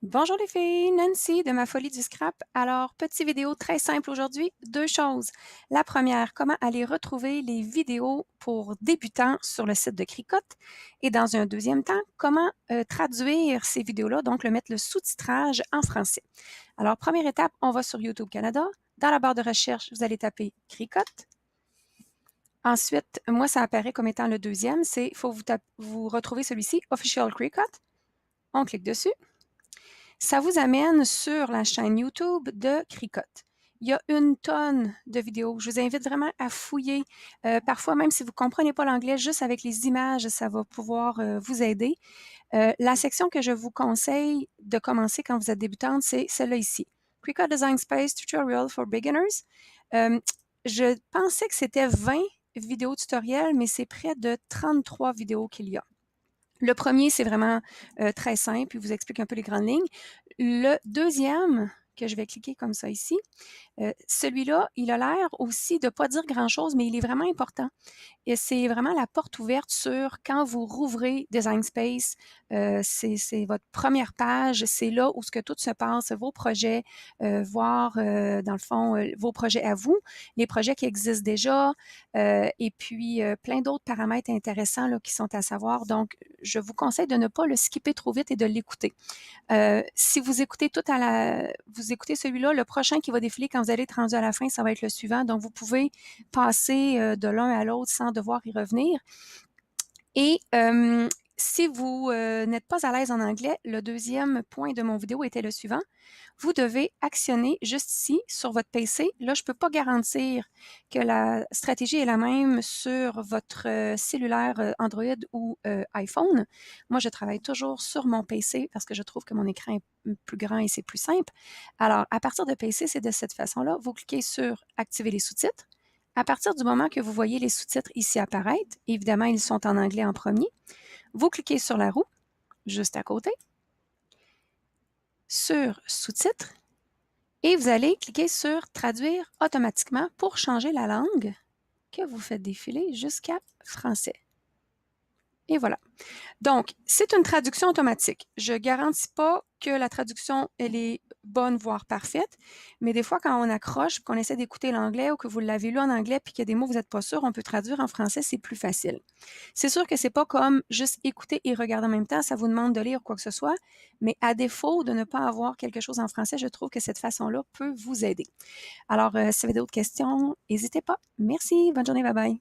Bonjour les filles, Nancy de ma folie du scrap. Alors, petite vidéo très simple aujourd'hui, deux choses. La première, comment aller retrouver les vidéos pour débutants sur le site de Cricut. Et dans un deuxième temps, comment traduire ces vidéos-là, donc mettre le sous-titrage en français. Alors, première étape, on va sur YouTube Canada. Dans la barre de recherche, vous allez taper Cricut. Ensuite, moi, ça apparaît comme étant le deuxième, c'est, il faut vous retrouver celui-ci, Official Cricut. On clique dessus. Ça vous amène sur la chaîne YouTube de Cricut. Il y a une tonne de vidéos. Je vous invite vraiment à fouiller. Parfois, même si vous ne comprenez pas l'anglais, juste avec les images, ça va pouvoir vous aider. La section que je vous conseille de commencer quand vous êtes débutante, c'est celle-là ici. Cricut Design Space Tutorial for Beginners. Je pensais que c'était 20 vidéos tutoriels, mais c'est près de 33 vidéos qu'il y a. Le premier, c'est vraiment très simple, il vous explique un peu les grandes lignes. Le deuxième, que je vais cliquer comme ça ici, celui-là, il a l'air aussi de ne pas dire grand-chose, mais il est vraiment important. Et c'est vraiment la porte ouverte sur quand vous rouvrez Design Space, c'est votre première page, c'est là où ce que tout se passe, vos projets, voir dans le fond vos projets à vous, les projets qui existent déjà, et puis plein d'autres paramètres intéressants là, qui sont à savoir. Donc, je vous conseille de ne pas le skipper trop vite et de l'écouter. Si vous écoutez vous écoutez celui-là, le prochain qui va défiler quand vous allez être rendu à la fin, ça va être le suivant. Donc, vous pouvez passer de l'un à l'autre sans devoir y revenir. Et si vous n'êtes pas à l'aise en anglais, le deuxième point de mon vidéo était le suivant. Vous devez actionner juste ici sur votre PC. Là, je ne peux pas garantir que la stratégie est la même sur votre cellulaire Android ou iPhone. Moi, je travaille toujours sur mon PC parce que je trouve que mon écran est plus grand et c'est plus simple. Alors, à partir de PC, c'est de cette façon-là. Vous cliquez sur Activer les sous-titres. À partir du moment que vous voyez les sous-titres ici apparaître, évidemment, ils sont en anglais en premier, vous cliquez sur la roue, juste à côté, sur Sous-titres, et vous allez cliquer sur Traduire automatiquement pour changer la langue que vous faites défiler jusqu'à français. Et voilà. Donc, c'est une traduction automatique. Je ne garantis pas que la traduction, elle est bonne, voire parfaite, mais des fois, quand on accroche, qu'on essaie d'écouter l'anglais ou que vous l'avez lu en anglais puis qu'il y a des mots que vous n'êtes pas sûr, on peut traduire en français, c'est plus facile. C'est sûr que c'est pas comme juste écouter et regarder en même temps, ça vous demande de lire quoi que ce soit, mais à défaut de ne pas avoir quelque chose en français, je trouve que cette façon-là peut vous aider. Alors, si vous avez d'autres questions, n'hésitez pas. Merci, bonne journée, bye bye.